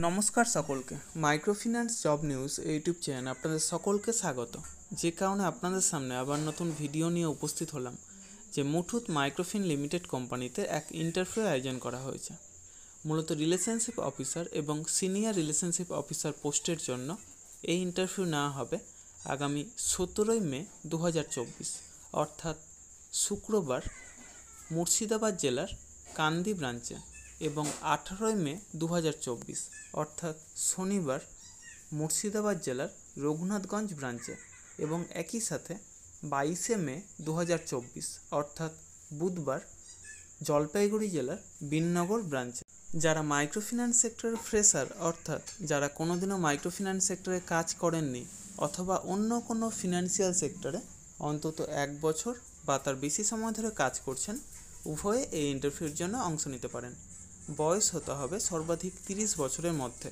নমস্কার সকলকে, microfinance job news YouTube channel আপনাদের সকলকে স্বাগত। যে কারণে আপনাদের সামনে আবার নতুন ভিডিও নিয়ে উপস্থিত হলাম যে মুথুট মাইক্রোফিন লিমিটেড কোম্পানিতে এক ইন্টারভিউ আয়োজন করা হয়েছে। মূলত রিলেশনশিপ অফিসার এবং সিনিয়র রিলেশনশিপ অফিসার পোস্টের জন্য এই ইন্টারভিউ নেওয়া হবে আগামী 17 মে 2024 অর্থাৎ শুক্রবার মুর্শিদাবাদ জেলার কান্দি ব্রাঞ্চে এবং 18 মে 2024 অর্থাৎ শনিবার মুর্শিদাবাদ জেলার রঘুনাথগঞ্জ ব্রাঞ্চে এবং একই সাথে 22 মে 2024 অর্থাৎ বুধবার জলপাইগুড়ি জেলার বিননগর ব্রাঞ্চে। যারা মাইক্রোফিন্যান্স সেক্টরের ফ্রেশার অর্থাৎ যারা কোনোদিনও মাইক্রোফিন্যান্স সেক্টরে কাজ করেননি অথবা অন্য কোনো ফিনান্সিয়াল সেক্টরে অন্তত 1 বছর বা তার বেশি সময় ধরে কাজ করছেন, উভয়ে এই ইন্টারভিউর জন্য অংশ নিতে পারেন। বয়স হতে হবে সর্বাধিক 30 বছরের মধ্যে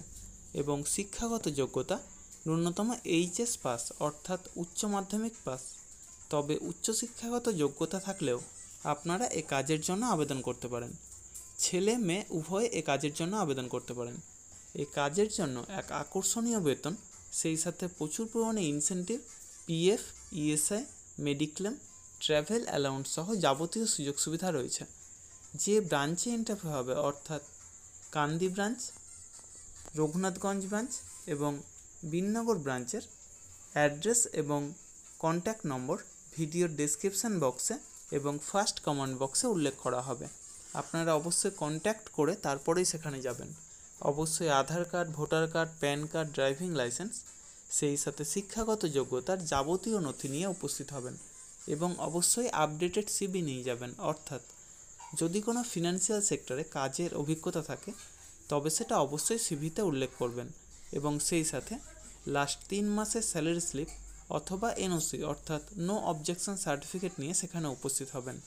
এবং শিক্ষাগত যোগ্যতা ন্যূনতম এইচএস পাস অর্থাৎ উচ্চ মাধ্যমিক পাস। তবে উচ্চশিক্ষাগত যোগ্যতা থাকলেও আপনারা এ কাজের জন্য আবেদন করতে পারেন। ছেলে মেয়ে উভয়ে এ কাজের জন্য আবেদন করতে পারেন। এই কাজের জন্য এক আকর্ষণীয় বেতন, সেই সাথে প্রচুর পরিমাণে incentive, PF, ESI, mediclaim, travel allowance সহ যাবতীয় সুযোগ সুবিধা রয়েছে। যে ব্রাঞ্চে ইন্টারভিউ হবে অর্থাৎ কান্দি ব্রাঞ্চ, রঘুনাথগঞ্জ ব্রাঞ্চ এবং বিননগর ব্রাঞ্চের অ্যাড্রেস এবং কন্ট্যাক্ট নম্বর ভিডিওর ডেসক্রিপশান বক্সে এবং ফার্স্ট কমেন্ট বক্সে উল্লেখ করা হবে। আপনারা অবশ্যই কন্ট্যাক্ট করে তারপরেই সেখানে যাবেন। অবশ্যই Aadhaar card, voter card, PAN card, driving licence, সেই সাথে শিক্ষাগত যোগ্যতার যাবতীয় নথি নিয়ে উপস্থিত হবেন এবং অবশ্যই আপডেটেড সিভি নিয়ে যাবেন। অর্থাৎ যদি কোনো ফিনান্সিয়াল সেক্টরে কাজের অভিজ্ঞতা থাকে তবে সেটা অবশ্যই সিভিতে উল্লেখ করবেন এবং সেই সাথে লাস্ট 3 মাসের স্যালারি স্লিপ অথবা এনওসি অর্থাৎ নো অবজেকশন সার্টিফিকেট নিয়ে সেখানে উপস্থিত হবেন।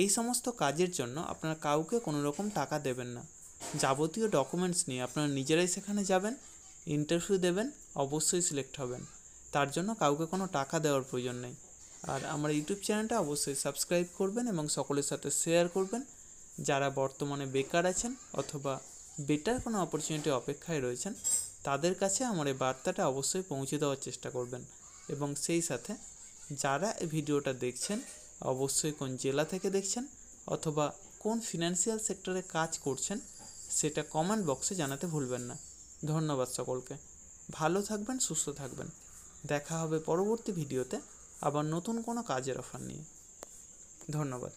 এই সমস্ত কাজের জন্য আপনারা কাউকে কোনো রকম টাকা দেবেন না। যাবতীয় ডকুমেন্টস নিয়ে আপনারা নিজেরাই সেখানে যাবেন, ইন্টারভিউ দেবেন, অবশ্যই সিলেক্ট হবেন। তার জন্য কাউকে কোনো টাকা দেওয়ার প্রয়োজন নেই। আর আমার ইউটিউব চ্যানেলটা অবশ্যই সাবস্ক্রাইব করবেন এবং সকলের সাথে শেয়ার করবেন। যারা বর্তমানে বেকার আছেন অথবা বেটার কোনো অপরচুনিটি অপেক্ষায় রয়েছেন তাদের কাছে আমার এই বার্তাটা অবশ্যই পৌঁছে দেওয়ার চেষ্টা করবেন। এবং সেই সাথে যারা এই ভিডিওটা দেখছেন অবশ্যই কোন জেলা থেকে দেখছেন অথবা কোন ফিনান্সিয়াল সেক্টরে কাজ করছেন সেটা কমেন্ট বক্সে জানাতে ভুলবেন না। ধন্যবাদ সকলকে। ভালো থাকবেন, সুস্থ থাকবেন। দেখা হবে পরবর্তী ভিডিওতে আবার নতুন কোনো কাজের অফার নিয়ে। ধন্যবাদ।